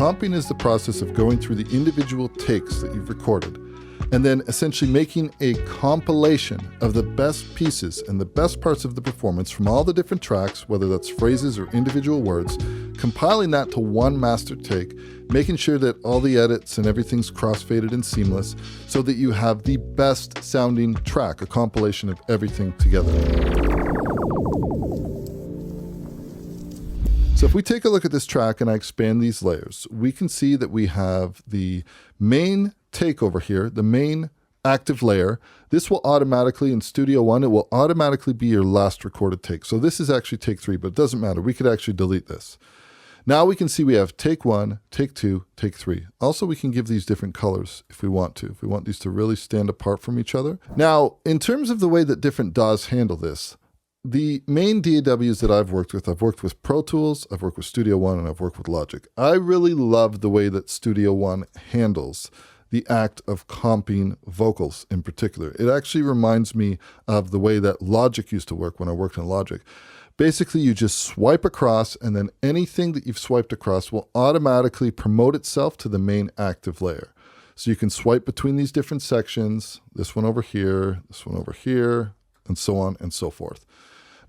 comping is the process of going through the individual takes that you've recorded and then essentially making a compilation of the best pieces and the best parts of the performance from all the different tracks, whether that's phrases or individual words, compiling that to one master take, making sure that all the edits and everything's crossfaded and seamless so that you have the best sounding track, a compilation of everything together. So if we take a look at this track and I expand these layers, we can see that we have the main take over here, the main active layer. This will automatically, in Studio One, it will automatically be your last recorded take. So this is actually take 3, but it doesn't matter. We could actually delete this. Now we can see we have take 1, take 2, take 3. Also, we can give these different colors if we want to, if we want these to really stand apart from each other. Now, in terms of the way that different DAWs handle this, the main DAWs that I've worked with Pro Tools, I've worked with Studio One, and I've worked with Logic. I really love the way that Studio One handles the act of comping vocals in particular. It actually reminds me of the way that Logic used to work when I worked in Logic. Basically, you just swipe across, and then anything that you've swiped across will automatically promote itself to the main active layer. So you can swipe between these different sections, this one over here, this one over here, and so on and so forth.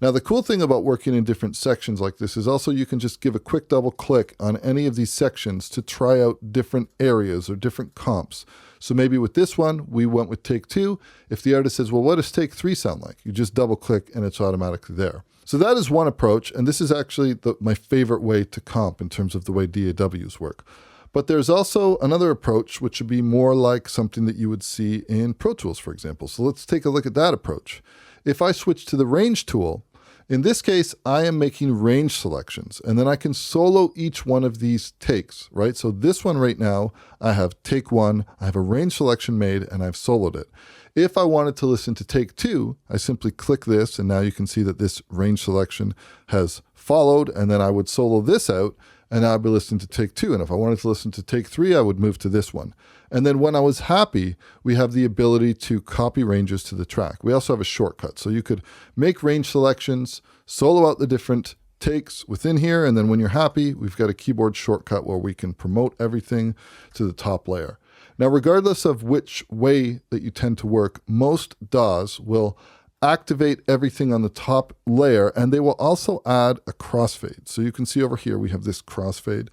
Now, the cool thing about working in different sections like this is also you can just give a quick double click on any of these sections to try out different areas or different comps. So maybe with this one, we went with take 2. If the artist says, well, what does take 3 sound like? You just double click and it's automatically there. So that is one approach. And this is actually my favorite way to comp in terms of the way DAWs work. But there's also another approach, which would be more like something that you would see in Pro Tools, for example. So let's take a look at that approach. If I switch to the range tool, in this case, I am making range selections, and then I can solo each one of these takes, right? So this one right now, I have take 1, I have a range selection made, and I've soloed it. If I wanted to listen to take 2, I simply click this, and now you can see that this range selection has followed, and then I would solo this out, and I'd be listening to take 2. And if I wanted to listen to take 3, I would move to this one. And then when I was happy, we have the ability to copy ranges to the track. We also have a shortcut. So you could make range selections, solo out the different takes within here. And then when you're happy, we've got a keyboard shortcut where we can promote everything to the top layer. Now, regardless of which way that you tend to work, most DAWs will activate everything on the top layer, and they will also add a crossfade. So you can see over here, we have this crossfade.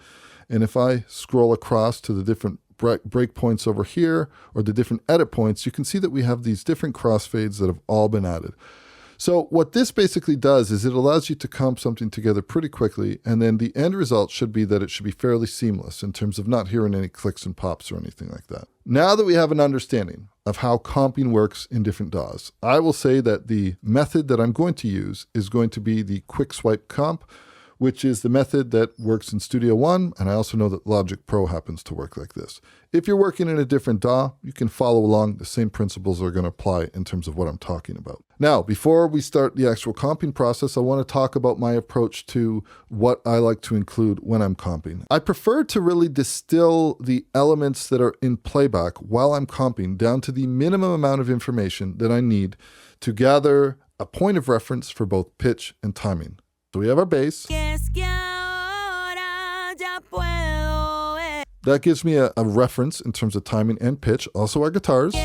And if I scroll across to the different breakpoints over here, or the different edit points, you can see that we have these different crossfades that have all been added. So what this basically does is it allows you to comp something together pretty quickly, and then the end result should be that it should be fairly seamless in terms of not hearing any clicks and pops or anything like that. Now that we have an understanding of how comping works in different DAWs, I will say that the method that I'm going to use is going to be the quick swipe comp, which is the method that works in Studio One, and I also know that Logic Pro happens to work like this. If you're working in a different DAW, you can follow along. The same principles are going to apply in terms of what I'm talking about. Now, before we start the actual comping process, I want to talk about my approach to what I like to include when I'm comping. I prefer to really distill the elements that are in playback while I'm comping down to the minimum amount of information that I need to gather a point of reference for both pitch and timing. So we have our bass. That gives me a reference in terms of timing and pitch. Also our guitars.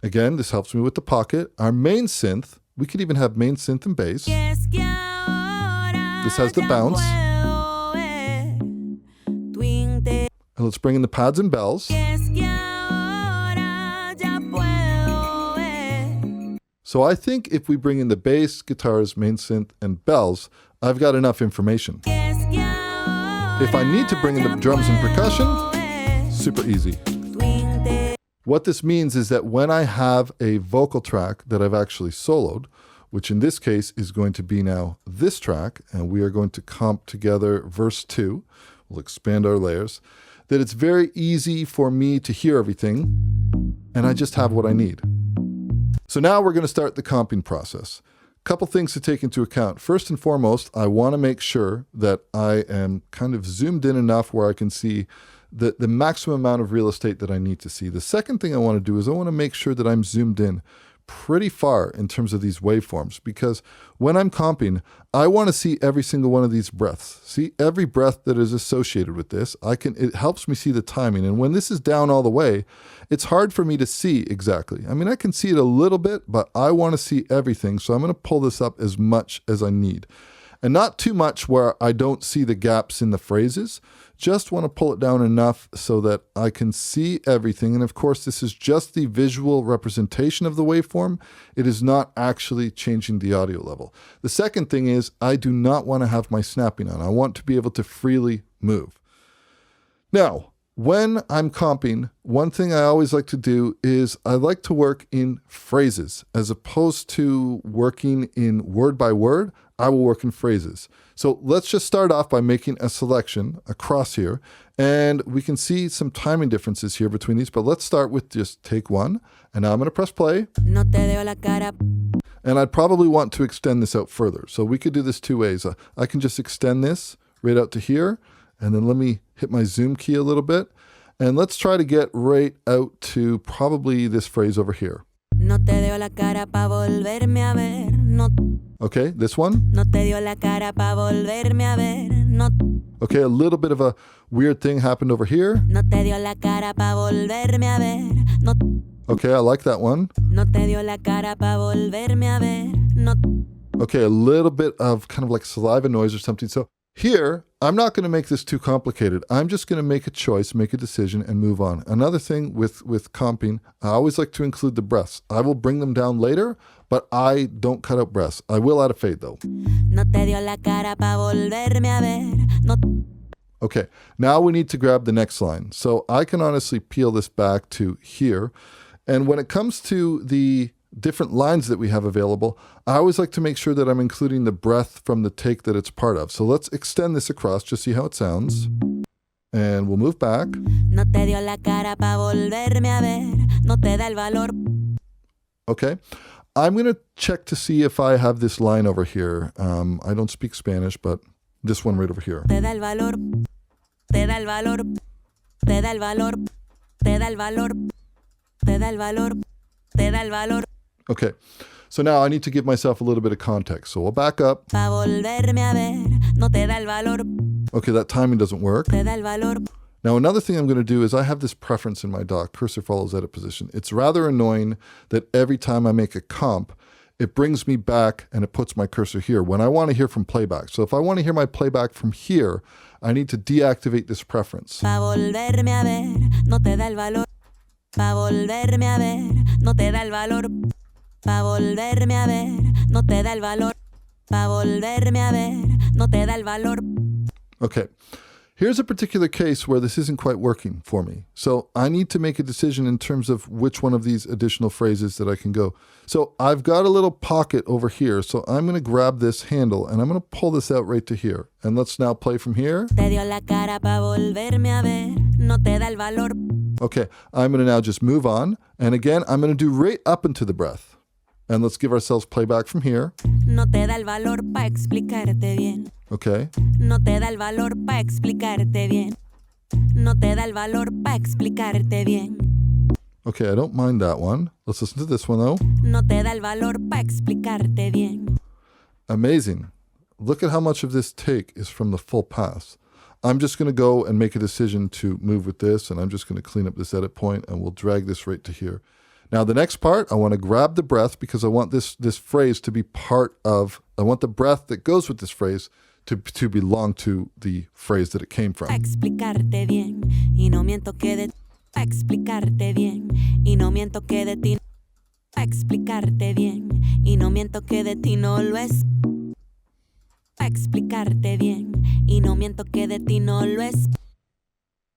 Again, this helps me with the pocket. Our main synth, we could even have main synth and bass. This has the bounce. And let's bring in the pads and bells. So I think if we bring in the bass, guitars, main synth, and bells, I've got enough information. If I need to bring in the drums and percussion, super easy. What this means is that when I have a vocal track that I've actually soloed, which in this case is going to be now this track, and we are going to comp together verse 2, we'll expand our layers, that it's very easy for me to hear everything, and I just have what I need. So now we're going to start the comping process. Couple things to take into account. First and foremost, I want to make sure that I am kind of zoomed in enough where I can see the maximum amount of real estate that I need to see. The second thing I want to do is I want to make sure that I'm zoomed in pretty far in terms of these waveforms, because when I'm comping, I want to see every single one of these breaths. See every breath that is associated with this. It helps me see the timing. And when this is down all the way, it's hard for me to see exactly. I mean, I can see it a little bit, but I want to see everything. So I'm going to pull this up as much as I need. And not too much where I don't see the gaps in the phrases. Just want to pull it down enough so that I can see everything. And of course, this is just the visual representation of the waveform. It is not actually changing the audio level. The second thing is I do not want to have my snapping on. I want to be able to freely move. Now, when I'm comping, one thing I always like to do is I like to work in phrases as opposed to working in word by word. I will work in phrases. So let's just start off by making a selection across here, and we can see some timing differences here between these, but let's start with just take one, and now I'm going to press play. No te dio la cara. And I'd probably want to extend this out further. So we could do this two ways. I can just extend this right out to here, and then let me hit my zoom key a little bit, and let's try to get right out to probably this phrase over here. No te dio la cara pa volverme a ver. No. Okay, this one. No te dio la cara pa volverme a ver. No. Okay, a little bit of a weird thing happened over here. No te dio la cara pa volverme a ver. No. Okay, I like that one. No te dio la cara pa volverme a ver. No. Okay, a little bit of kind of like saliva noise or something. So here, I'm not going to make this too complicated. I'm just going to make a choice, make a decision, and move on. Another thing with comping, I always like to include the breaths. I will bring them down later, but I don't cut out breaths. I will add a fade though. No te dio la cara pa volverme a ver. No. Okay, now we need to grab the next line. So I can honestly peel this back to here. And when it comes to the different lines that we have available, I always like to make sure that I'm including the breath from the take that it's part of. So let's extend this across, just see how it sounds. And we'll move back. No te dio la cara pa volverme a ver. No te da el valor. Okay. I'm going to check to see if I have this line over here. I don't speak Spanish, but this one right over here. Te da el valor. Te da el valor. Te da el valor. Te da el valor. Te da el valor. Te da el valor. Okay, so now I need to give myself a little bit of context. So we'll back up. Pa volverme a ver, no te da el valor. Okay, that timing doesn't work. Te da el valor. Now another thing I'm going to do is I have this preference in my DAW, cursor follows edit position. It's rather annoying that every time I make a comp, it brings me back and it puts my cursor here when I want to hear from playback. So if I want to hear my playback from here, I need to deactivate this preference. Pa volverme a ver, no te da el valor. Pa volverme a ver, no te da el valor. Pa volverme a ver, no te da el valor. Pa volverme a ver, no te da el valor. Okay, here's a particular case where this isn't quite working for me. So I need to make a decision in terms of which one of these additional phrases that I can go. So I've got a little pocket over here. So I'm going to grab this handle and I'm going to pull this out right to here. And let's now play from here. Te dio la cara pa volverme a ver, no te da el valor. Okay, I'm going to now just move on. And again, I'm going to do right up into the breath. And let's give ourselves playback from here. No te da el valor pa explicarte bien. Okay. No te da el valor pa explicarte bien. No te da el valor pa explicarte bien. Okay, I don't mind that one. Let's listen to this one though. No te da el valor pa explicarte bien. Amazing. Look at how much of this take is from the full pass. I'm just going to go and make a decision to move with this, and I'm just going to clean up this edit point, and we'll drag this right to here. Now, the next part, I want to grab the breath because I want this phrase to be part of, I want the breath that goes with this phrase to belong to the phrase that it came from. Pa explicarte bien, y no miento que de pa explicarte bien, y no miento que de ti. Pa explicarte bien, y no miento que de ti no lo es. Pa explicarte bien, y no miento que de ti no lo es.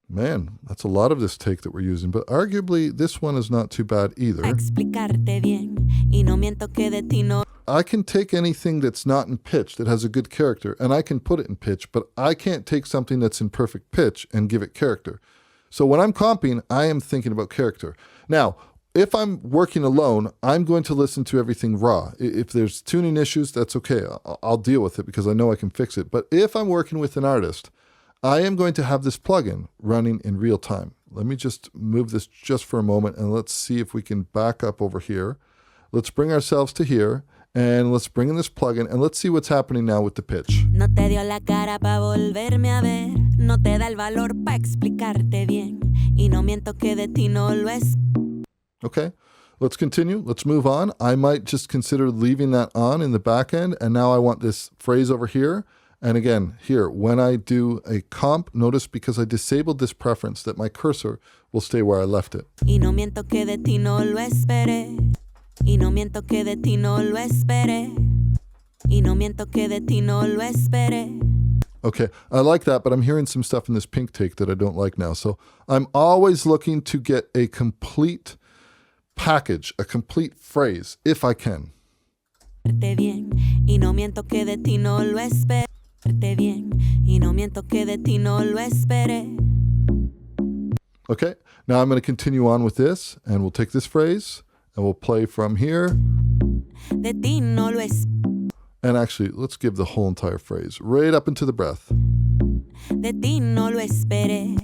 Man, that's a lot of this take that we're using, but arguably this one is not too bad either. Pa explicarte bien, y no miento que de ti no. I can take anything that's not in pitch, that has a good character, and I can put it in pitch, but I can't take something that's in perfect pitch and give it character. So when I'm comping, I am thinking about character. Now, if I'm working alone, I'm going to listen to everything raw. If there's tuning issues, that's okay. I'll deal with it because I know I can fix it. But if I'm working with an artist, I am going to have this plugin running in real time. Let me just move this just for a moment and let's see if we can back up over here. Let's bring ourselves to here, and let's bring in this plugin, and let's see what's happening now with the pitch. No te dio la cara pa volverme a ver, no te da el valor pa explicarte bien, y no miento que de ti no lo es. Okay, let's continue. Let's move on. I might just consider leaving that on in the back end, and now I want this phrase over here. And again, here, when I do a comp, notice because I disabled this preference that my cursor will stay where I left it. Y no miento que de ti no lo esperé. Y no miento que de ti no lo esperé. Y no miento que de ti no lo esperé. Okay, I like that, but I'm hearing some stuff in this pink take that I don't like now. So I'm always looking to get a complete package, a complete phrase, if I can. Bien, y no miento que de ti no lo esperé. Bien, y no miento que de ti no lo esperé. Okay, now I'm going to continue on with this, and we'll take this phrase, and we'll play from here. De ti no lo es. And actually, let's give the whole entire phrase, right up into the breath. De ti no lo esperé.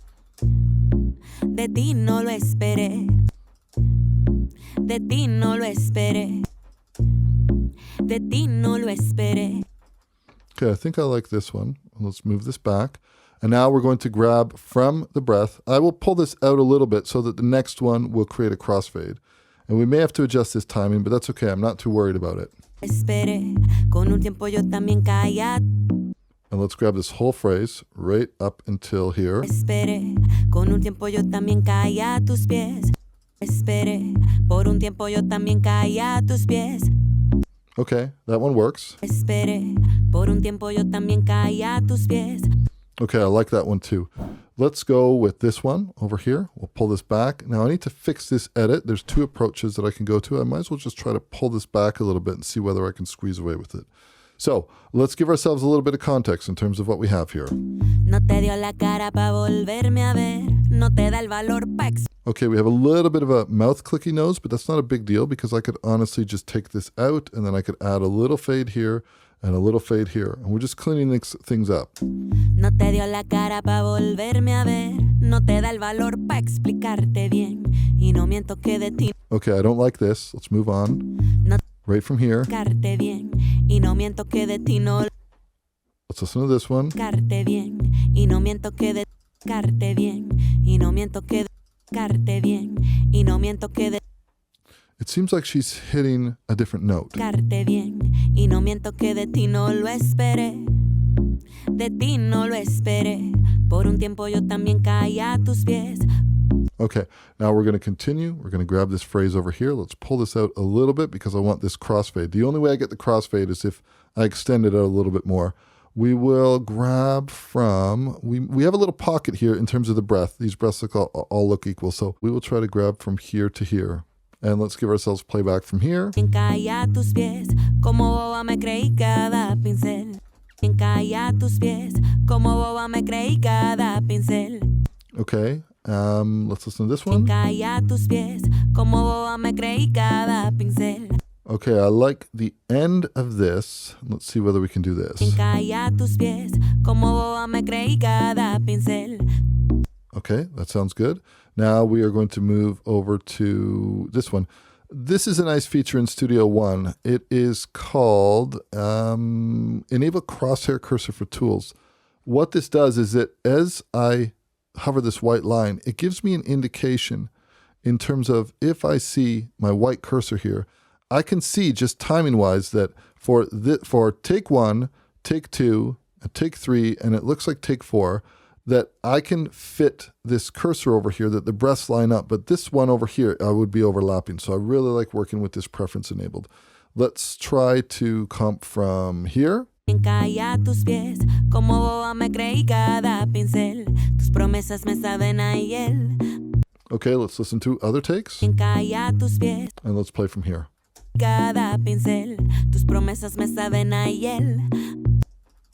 De ti no lo esperé. De ti no lo esperé. De ti no lo esperé. Okay, I think I like this one. Let's move this back. And now we're going to grab from the breath. I will pull this out a little bit so that the next one will create a crossfade. And we may have to adjust this timing, but that's okay. I'm not too worried about it. Esperé, con un tiempo yo también callado. And let's grab this whole phrase right up until here. Esperé, con un tiempo yo también caí a tus pies. Esperé, por un tiempo yo también caí a tus pies. Okay, that one works. Esperé, por un tiempo yo también caí a tus pies. Okay, I like that one too. Let's go with this one over here. We'll pull this back. Now I need to fix this edit. There's two approaches that I can go to. I might as well just try to pull this back a little bit and see whether I can squeeze away with it. So let's give ourselves a little bit of context in terms of what we have here. No te dio la cara pa volverme a ver. No te da el valor pa. Okay, we have a little bit of a mouth clicky nose, but that's not a big deal because I could honestly just take this out and then I could add a little fade here and a little fade here. And we're just cleaning things up. No te dio la cara pa volverme a ver. No te da el valor pa explicarte bien. Y no miento que de ti. Okay, I don't like this. Let's move on. No right from here. Explicarte bien. Y no miento que de ti no. Let's listen to this one. Explicarte bien. Y no miento que de. Explicarte bien. Y no miento que de. Explicarte bien. Y no miento que de. It seems like she's hitting a different note. Explicarte bien. Y no miento que de ti no lo esperé. De ti no lo esperé. Por un tiempo yo también caí a tus pies. Okay, now we're going to continue. We're going to grab this phrase over here. Let's pull this out a little bit because I want this crossfade. The only way I get the crossfade is if I extend it out a little bit more. We will grab from, we have a little pocket here in terms of the breath. These breaths all look equal. So we will try to grab from here to here. And let's give ourselves playback from here. Caí a tus pies, como boba me creí cada pincel. Caí a tus pies, como boba me creí cada pincel. Okay, let's listen to this one. Caí a tus pies, como boba me creí cada pincel. Okay, I like the end of this. Let's see whether we can do this. Caí a tus pies, como boba me creí cada pincel. Okay, that sounds good. Now we are going to move over to this one. This is a nice feature in Studio One. It is called Enable Crosshair Cursor for Tools. What this does is that as I hover this white line, it gives me an indication in terms of if I see my white cursor here, I can see just timing-wise that for take 1, take 2, take 3, and it looks like take 4, that I can fit this cursor over here, that the breaths line up, but this one over here, I would be overlapping. So I really like working with this preference enabled. Let's try to comp from here. Caí a tus pies, como boba me creí cada pincel. Tus promesas me saben a hiel. Okay, let's listen to other takes. Caí a tus pies. And let's play from here. Cada pincel, tus promesas me saben a hiel.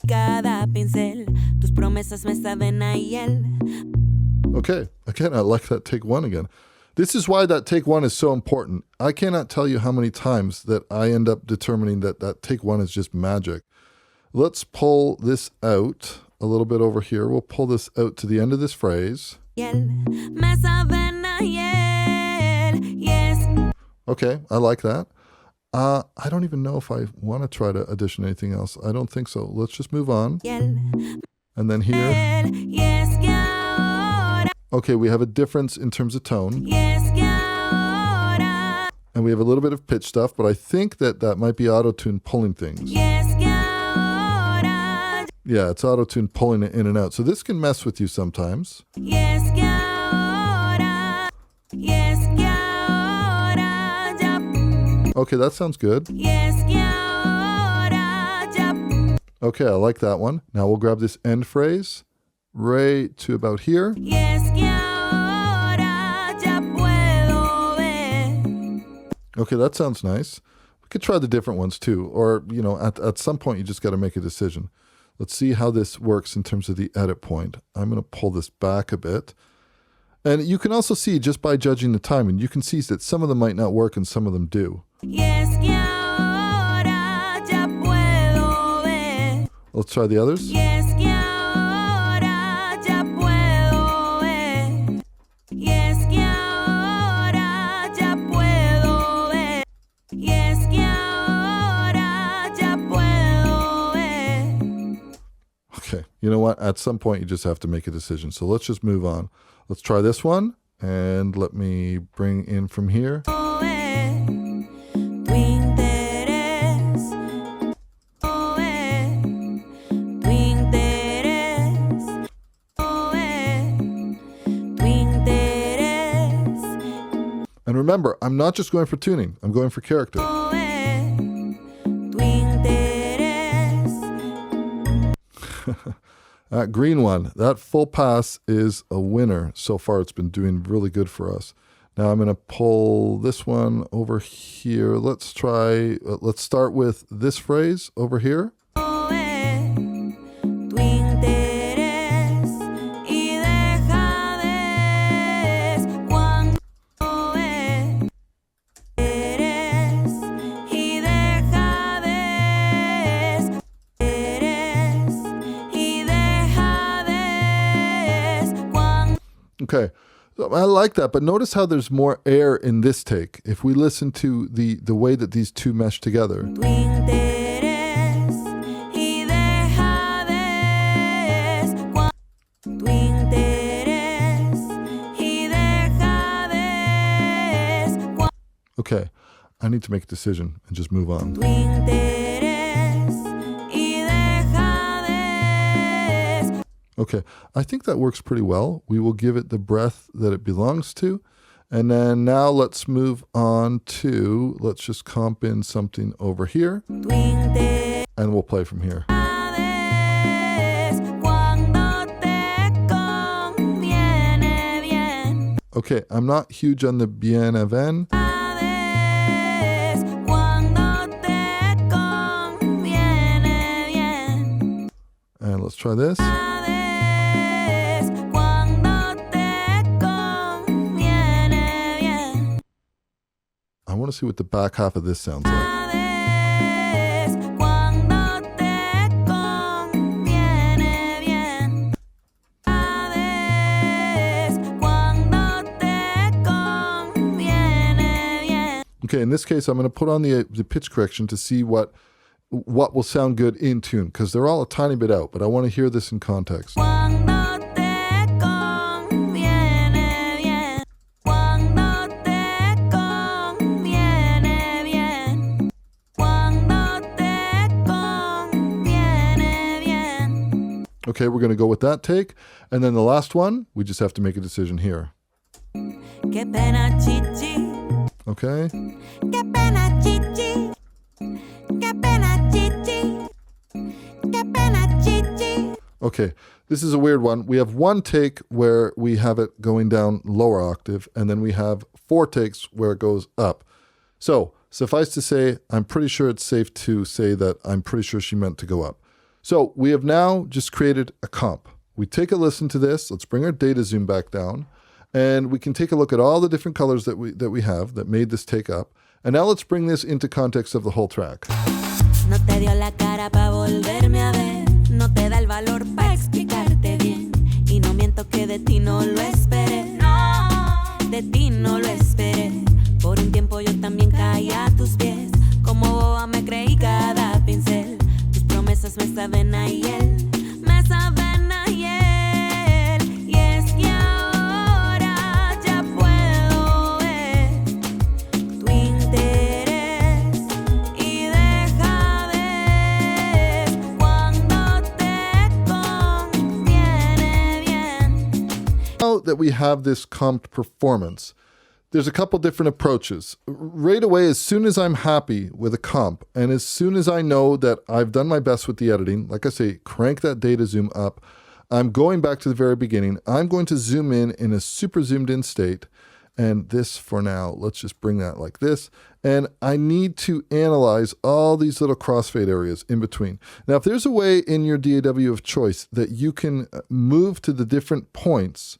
Cada pincel, tus promesas me saben a hiel. Okay, again, I like that take 1 again. This is why that take 1 is so important. I cannot tell you how many times that I end up determining that take 1 is just magic. Let's pull this out a little bit over here. We'll pull this out to the end of this phrase. Me saben a hiel. Yes. Okay, I like that. I don't even know if I want to try to addition anything else. I don't think so. Let's just move on. And then here. Okay, we have a difference in terms of tone. And we have a little bit of pitch stuff, but I think that might be auto-tune pulling things. Yeah, it's auto-tune pulling it in and out. So this can mess with you sometimes. Okay, that sounds good. Okay, I like that one. Now we'll grab this end phrase right to about here. Okay, that sounds nice. We could try the different ones too. Or, you know, at some point you just got to make a decision. Let's see how this works in terms of the edit point. I'm going to pull this back a bit. And you can also see just by judging the timing, you can see that some of them might not work and some of them do. Let's try the others. Okay, you know what? At some point you just have to make a decision. So let's just move on. Let's try this one. And let me bring in from here. And remember, I'm not just going for tuning. I'm going for character. That green one, that full pass is a winner. So far, it's been doing really good for us. Now I'm going to pull this one over here. Let's start with this phrase over here. Okay, so I like that, but notice how there's more air in this take. If we listen to the way that these two mesh together. Okay, I need to make a decision and just move on. Okay, I think that works pretty well. We will give it the breath that it belongs to. And then now let's move on to, let's just comp in something over here. And we'll play from here. Okay, I'm not huge on the bien even. And let's try this. I want to see what the back half of this sounds like. Okay, in this case, I'm going to put on the pitch correction to see what will sound good in tune, because they're all a tiny bit out, but I want to hear this in context. Okay, we're going to go with that take. And then the last one, we just have to make a decision here. Okay. Okay, this is a weird one. We have one take where we have it going down lower octave, and then we have 4 takes where it goes up. So, suffice to say, I'm pretty sure it's safe to say that I'm pretty sure she meant to go up. So we have now just created a comp. We take a listen to this. Let's bring our data zoom back down, and we can take a look at all the different colors that we have that made this take up. And now let's bring this into context of the whole track. No te dio la cara pa volverme a ver, no te da el valor pa explicarte bien, y no miento que de ti no lo esperé, no, de ti no lo esperé. Por un tiempo yo también caí a tus pies. now that we have this comped performance, there's a couple different approaches. Right away, as soon as I'm happy with a comp, and as soon as I know that I've done my best with the editing, like I say, crank that data zoom up, I'm going back to the very beginning. I'm going to zoom in a super zoomed in state. And this for now, let's just bring that like this. And I need to analyze all these little crossfade areas in between. Now, if there's a way in your DAW of choice that you can move to the different points,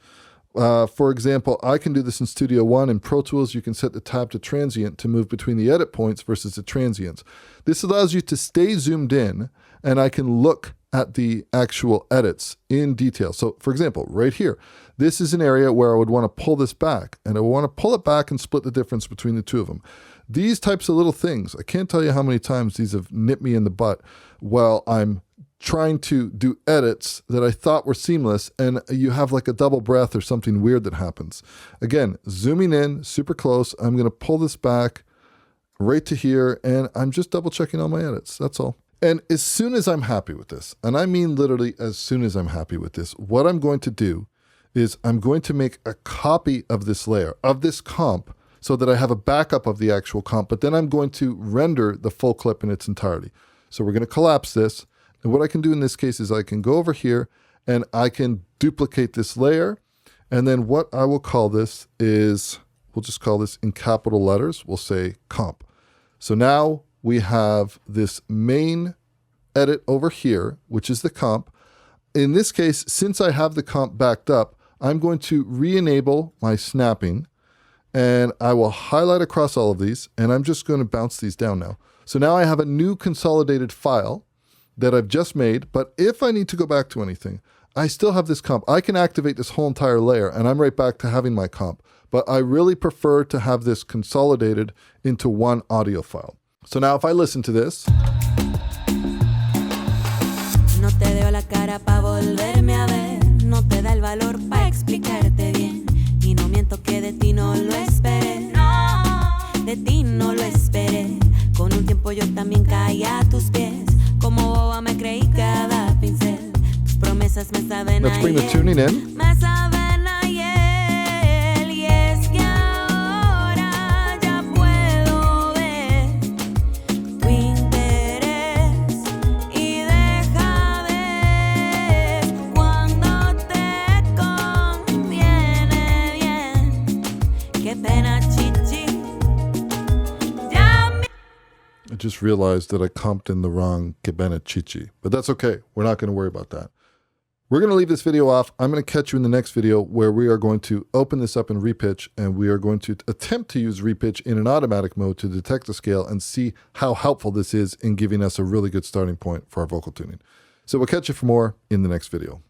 for example, I can do this in Studio One. In Pro Tools, you can set the tab to transient to move between the edit points versus the transients. This allows you to stay zoomed in, and I can look at the actual edits in detail. So for example, right here, this is an area where I would want to pull this back, and I want to pull it back and split the difference between the two of them. These types of little things, I can't tell you how many times these have nipped me in the butt while I'm trying to do edits that I thought were seamless, and you have like a double breath or something weird that happens. Again, zooming in super close, I'm going to pull this back right to here, and I'm just double checking all my edits. That's all. And as soon as I'm happy with this, and I mean literally as soon as I'm happy with this, what I'm going to do is I'm going to make a copy of this layer, of this comp, so that I have a backup of the actual comp, but then I'm going to render the full clip in its entirety. So we're going to collapse this. And what I can do in this case is I can go over here and I can duplicate this layer. And then what I will call this is, we'll just call this in capital letters, we'll say comp. So now we have this main edit over here, which is the comp. In this case, since I have the comp backed up, I'm going to re-enable my snapping, and I will highlight across all of these, and I'm just going to bounce these down now. So now I have a new consolidated file that I've just made, but if I need to go back to anything, I still have this comp. I can activate this whole entire layer, and I'm right back to having my comp. But I really prefer to have this consolidated into one audio file. So now if I listen to this. No te dio la cara pa volverme a ver, no te da el valor pa explicarte bien, y no miento que de ti no lo esperé, no, de ti no lo esperé, con un tiempo yo también caí a tus pies, como boba me creí cada pincel, tus promesas me saben Let's bring the tuning in. me saben ayer, y es que ahora ya puedo ver tu interés y deja ver cuando te conviene bien, qué pena chichi. I just realized that I comped in the wrong que bene chichi, but that's okay. We're not going to worry about that. We're going to leave this video off. I'm going to catch you in the next video where we are going to open this up in repitch, and we are going to attempt to use repitch in an automatic mode to detect the scale and see how helpful this is in giving us a really good starting point for our vocal tuning. So we'll catch you for more in the next video.